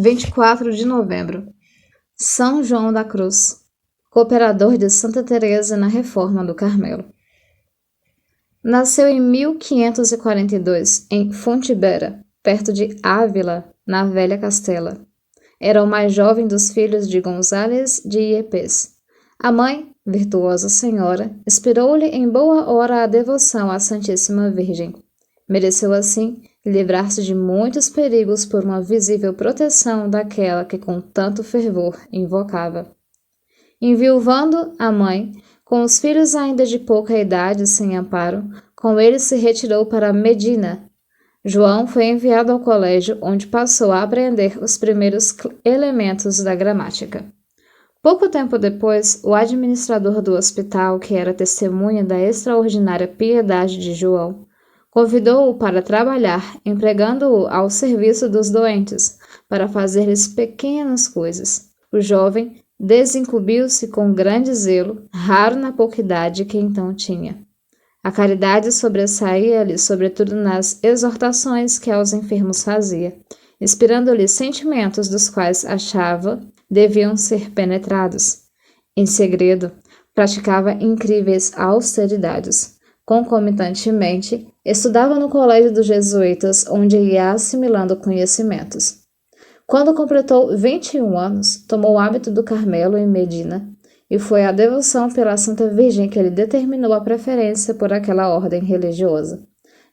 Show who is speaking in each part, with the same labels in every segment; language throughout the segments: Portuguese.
Speaker 1: 24 de novembro. São João da Cruz, cooperador de Santa Teresa na Reforma do Carmelo. Nasceu em 1542 em Fontibera, perto de Ávila, na Velha Castela. Era o mais jovem dos filhos de González de Yepes. A mãe, virtuosa senhora, inspirou-lhe em boa hora a devoção à Santíssima Virgem. Mereceu assim livrar-se de muitos perigos por uma visível proteção daquela que com tanto fervor invocava. Enviuvando a mãe, com os filhos ainda de pouca idade sem amparo, com ele se retirou para Medina. João foi enviado ao colégio, onde passou a aprender os primeiros elementos da gramática. Pouco tempo depois, o administrador do hospital, que era testemunha da extraordinária piedade de João, convidou-o para trabalhar, empregando-o ao serviço dos doentes, para fazer-lhes pequenas coisas. O jovem desincumbiu-se com grande zelo, raro na pouca idade que então tinha. A caridade sobressaía-lhe, sobretudo nas exortações que aos enfermos fazia, inspirando-lhes sentimentos dos quais achava deviam ser penetrados. Em segredo, praticava incríveis austeridades. Concomitantemente, estudava no colégio dos jesuítas, onde ia assimilando conhecimentos. Quando completou 21 anos, tomou o hábito do Carmelo em Medina, e foi a devoção pela Santa Virgem que lhe determinou a preferência por aquela ordem religiosa.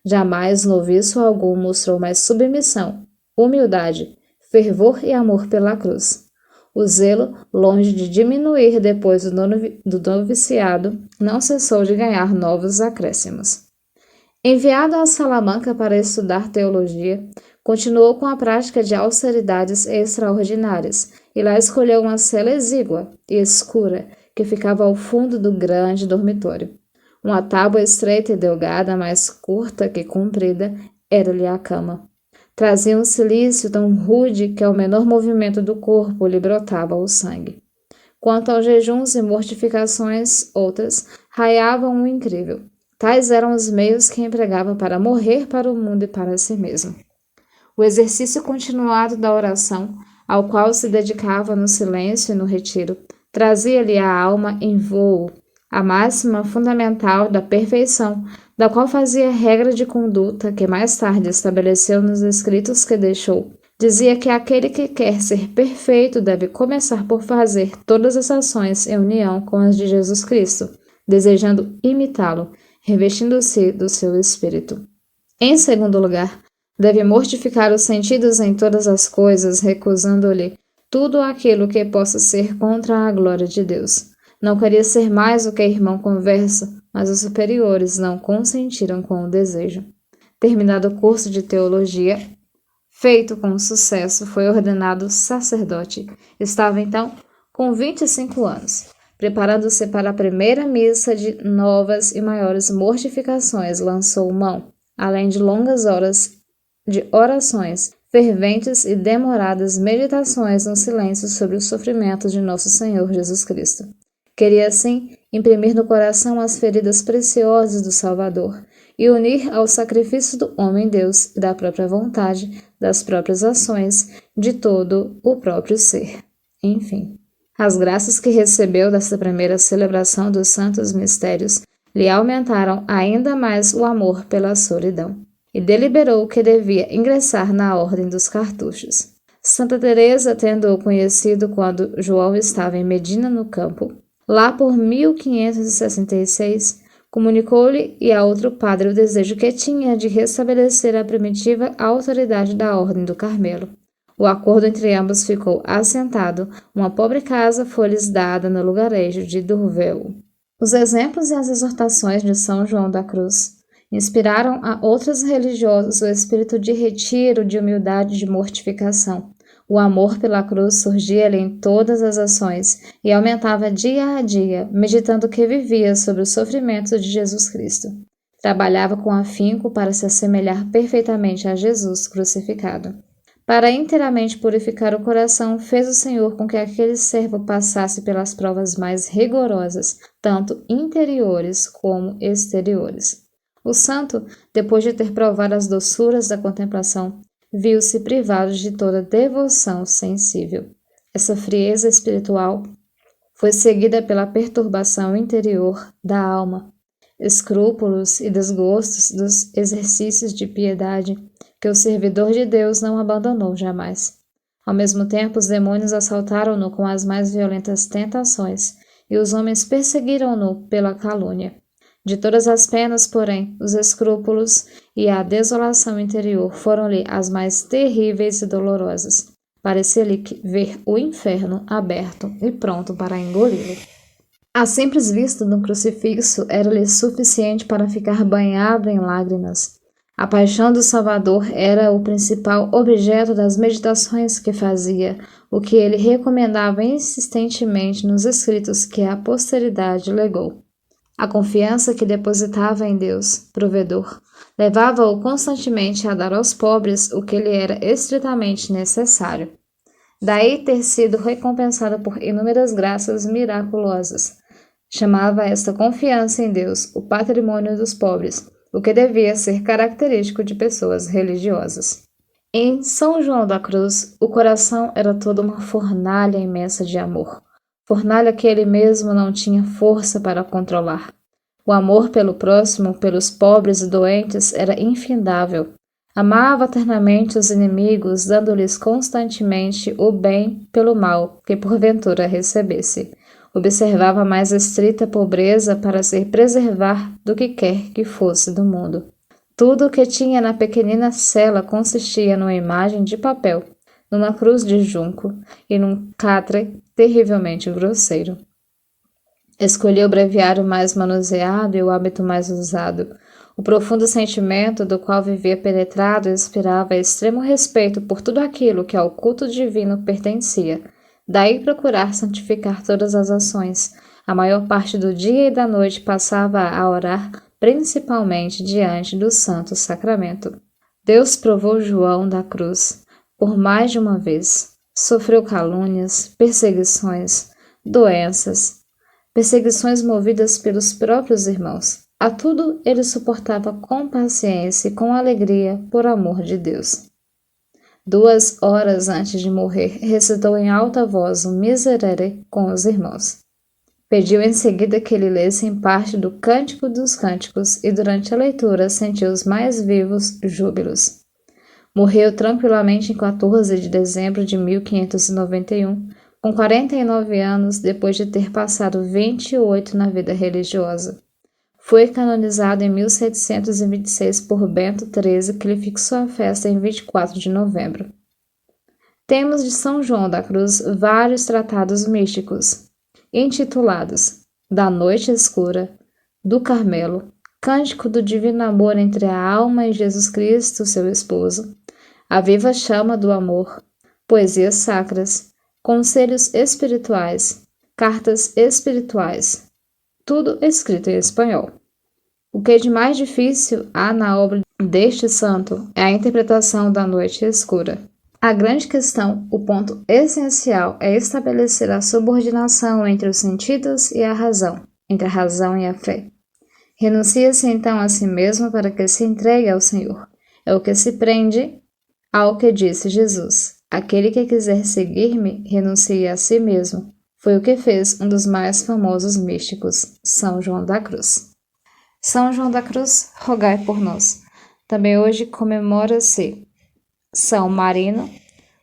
Speaker 1: Jamais noviço algum mostrou mais submissão, humildade, fervor e amor pela cruz. O zelo, longe de diminuir depois do noviciado, não cessou de ganhar novos acréscimos. Enviado a Salamanca para estudar teologia, continuou com a prática de austeridades extraordinárias, e lá escolheu uma cela exígua e escura, que ficava ao fundo do grande dormitório. Uma tábua estreita e delgada, mais curta que comprida, era-lhe a cama. Trazia um cilício tão rude que ao menor movimento do corpo lhe brotava o sangue. Quanto aos jejuns e mortificações, outras raiavam o incrível. Tais eram os meios que empregava para morrer para o mundo e para si mesmo. O exercício continuado da oração, ao qual se dedicava no silêncio e no retiro, trazia-lhe a alma em vôo, a máxima fundamental da perfeição, da qual fazia regra de conduta que mais tarde estabeleceu nos escritos que deixou. Dizia que aquele que quer ser perfeito deve começar por fazer todas as ações em união com as de Jesus Cristo, desejando imitá-lo, revestindo-se do seu espírito. Em segundo lugar, deve mortificar os sentidos em todas as coisas, recusando-lhe tudo aquilo que possa ser contra a glória de Deus. Não queria ser mais do que irmão conversa, mas os superiores não consentiram com o desejo. Terminado o curso de teologia, feito com sucesso, foi ordenado sacerdote. Estava então com 25 anos. Preparando-se para a primeira missa de novas e maiores mortificações, lançou mão, além de longas horas de orações, ferventes e demoradas meditações no silêncio sobre os sofrimentos de nosso Senhor Jesus Cristo. Queria, assim, imprimir no coração as feridas preciosas do Salvador e unir ao sacrifício do homem-Deus e da própria vontade, das próprias ações, de todo o próprio ser. Enfim, as graças que recebeu desta primeira celebração dos santos mistérios lhe aumentaram ainda mais o amor pela solidão, e deliberou que devia ingressar na ordem dos cartuchos. Santa Teresa, tendo-o conhecido quando João estava em Medina no Campo, lá por 1566, comunicou-lhe e a outro padre o desejo que tinha de restabelecer a primitiva autoridade da Ordem do Carmelo. O acordo entre ambos ficou assentado, uma pobre casa foi-lhes dada no lugarejo de Durvel. Os exemplos e as exortações de São João da Cruz inspiraram a outros religiosos o espírito de retiro, de humildade e de mortificação. O amor pela cruz surgia-lhe em todas as ações e aumentava dia a dia, meditando que vivia sobre o sofrimento de Jesus Cristo. Trabalhava com afinco para se assemelhar perfeitamente a Jesus crucificado. Para inteiramente purificar o coração, fez o Senhor com que aquele servo passasse pelas provas mais rigorosas, tanto interiores como exteriores. O santo, depois de ter provado as doçuras da contemplação, viu-se privado de toda devoção sensível. Essa frieza espiritual foi seguida pela perturbação interior da alma, escrúpulos e desgostos dos exercícios de piedade que o servidor de Deus não abandonou jamais. Ao mesmo tempo, os demônios assaltaram-no com as mais violentas tentações, e os homens perseguiram-no pela calúnia. De todas as penas, porém, os escrúpulos e a desolação interior foram-lhe as mais terríveis e dolorosas. Parecia-lhe ver o inferno aberto e pronto para engoli-lo. A simples vista do crucifixo era-lhe suficiente para ficar banhado em lágrimas. A paixão do Salvador era o principal objeto das meditações que fazia, o que ele recomendava insistentemente nos escritos que a posteridade legou. A confiança que depositava em Deus, provedor, levava-o constantemente a dar aos pobres o que lhe era estritamente necessário. Daí ter sido recompensado por inúmeras graças miraculosas. Chamava esta confiança em Deus o patrimônio dos pobres, o que devia ser característico de pessoas religiosas. Em São João da Cruz, o coração era toda uma fornalha imensa de amor, fornalha que ele mesmo não tinha força para controlar. O amor pelo próximo, pelos pobres e doentes, era infindável. Amava ternamente os inimigos, dando-lhes constantemente o bem pelo mal que porventura recebesse. Observava a mais estrita pobreza para se preservar do que quer que fosse do mundo. Tudo o que tinha na pequenina cela consistia numa imagem de papel, numa cruz de junco e num catre terrivelmente grosseiro. Escolhia o breviário mais manuseado e o hábito mais usado. O profundo sentimento do qual vivia penetrado inspirava extremo respeito por tudo aquilo que ao culto divino pertencia. Daí procurar santificar todas as ações. A maior parte do dia e da noite passava a orar, principalmente diante do Santo Sacramento. Deus provou João da Cruz por mais de uma vez. Sofreu calúnias, perseguições, doenças, perseguições movidas pelos próprios irmãos. A tudo ele suportava com paciência e com alegria por amor de Deus. 2 horas antes de morrer, recitou em alta voz o Miserere com os irmãos. Pediu em seguida que ele lesse em parte do Cântico dos Cânticos e durante a leitura sentiu os mais vivos júbilos. Morreu tranquilamente em 14 de dezembro de 1591, com 49 anos, depois de ter passado 28 na vida religiosa. Foi canonizado em 1726 por Bento XIII, que lhe fixou a festa em 24 de novembro. Temos de São João da Cruz vários tratados místicos, intitulados Da Noite Escura, do Carmelo, Cântico do Divino Amor entre a Alma e Jesus Cristo, seu esposo, A Viva Chama do Amor, Poesias Sacras, Conselhos Espirituais, Cartas Espirituais, tudo escrito em espanhol. O que de mais difícil há na obra deste santo é a interpretação da noite escura. A grande questão, o ponto essencial, é estabelecer a subordinação entre os sentidos e a razão, entre a razão e a fé. Renuncia-se então a si mesmo para que se entregue ao Senhor. É o que se prende ao que disse Jesus. Aquele que quiser seguir-me, renuncie a si mesmo. Foi o que fez um dos mais famosos místicos, São João da Cruz. São João da Cruz, rogai por nós. Também hoje comemora-se São Marino,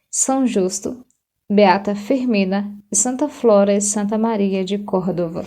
Speaker 1: São Justo, Beata Firmina, Santa Flora e Santa Maria de Córdova.